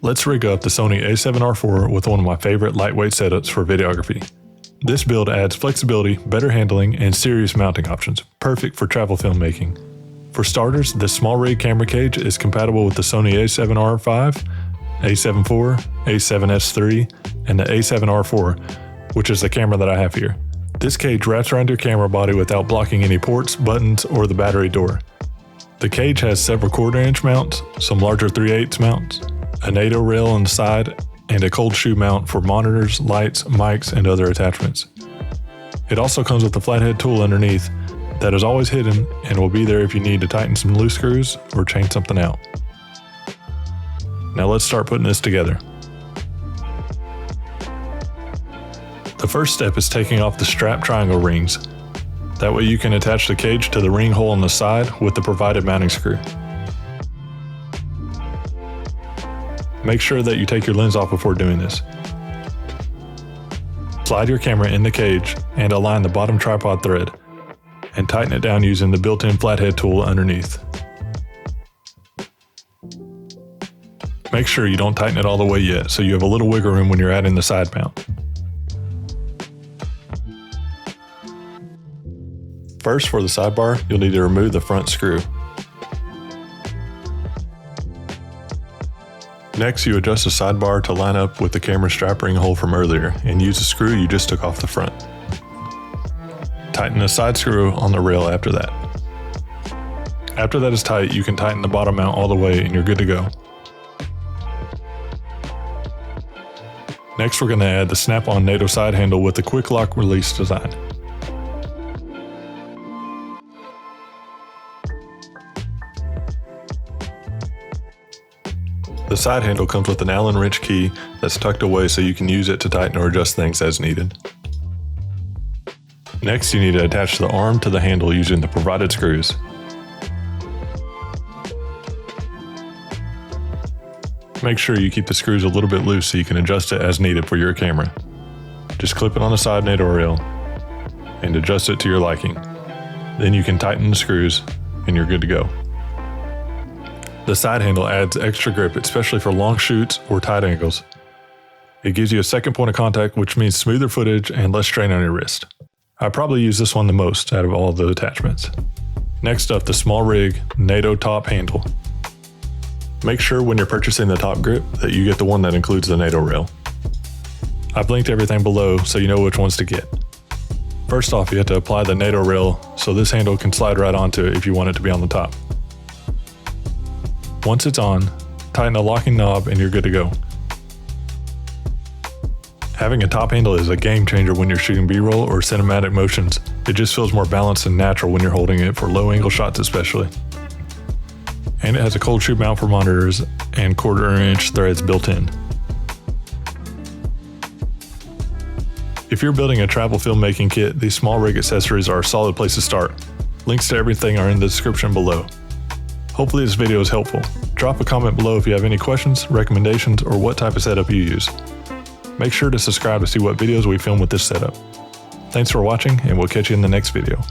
let's rig up the Sony A7R IV with one of my favorite lightweight setups for videography. This build adds flexibility, better handling, and serious mounting options, perfect for travel filmmaking. For starters, this SmallRig camera cage is compatible with the Sony A7R V, A7IV, A7S III, and the A7R IV, which is the camera that I have here. This cage wraps around your camera body without blocking any ports, buttons, or the battery door. The cage has several 1/4 inch mounts, some larger 3/8 mounts, a NATO rail on the side, and a cold shoe mount for monitors, lights, mics, and other attachments. It also comes with a flathead tool underneath that is always hidden and will be there if you need to tighten some loose screws or change something out. Now let's start putting this together. The first step is taking off the strap triangle rings. That way you can attach the cage to the ring hole on the side with the provided mounting screw. Make sure that you take your lens off before doing this. Slide your camera in the cage and align the bottom tripod thread, and tighten it down using the built-in flathead tool underneath. Make sure you don't tighten it all the way yet, so you have a little wiggle room when you're adding the side mount. First, for the sidebar, you'll need to remove the front screw. Next, you adjust the sidebar to line up with the camera strap ring hole from earlier and use the screw you just took off the front. Tighten the side screw on the rail after that. After that is tight, you can tighten the bottom mount all the way and you're good to go. Next, we're going to add the Snap-on NATO Side Handle with the quick lock release design. The side handle comes with an Allen wrench key that's tucked away so you can use it to tighten or adjust things as needed. Next, you need to attach the arm to the handle using the provided screws. Make sure you keep the screws a little bit loose so you can adjust it as needed for your camera. Just clip it on the side NATO rail and adjust it to your liking. Then you can tighten the screws and you're good to go. The side handle adds extra grip, especially for long shoots or tight angles. It gives you a second point of contact, which means smoother footage and less strain on your wrist. I probably use this one the most out of all of the attachments. Next up, the SmallRig NATO Top Handle. Make sure when you're purchasing the top grip that you get the one that includes the NATO rail. I've linked everything below so you know which ones to get. First off, you have to apply the NATO rail so this handle can slide right onto it if you want it to be on the top. Once it's on, tighten the locking knob and you're good to go. Having a top handle is a game changer when you're shooting B-roll or cinematic motions. It just feels more balanced and natural when you're holding it for low angle shots especially. And it has a cold shoe mount for monitors and 1/4 inch threads built in. If you're building a travel filmmaking kit, these SmallRig accessories are a solid place to start. Links to everything are in the description below. Hopefully this video is helpful. Drop a comment below if you have any questions, recommendations, or what type of setup you use. Make sure to subscribe to see what videos we film with this setup. Thanks for watching, and we'll catch you in the next video.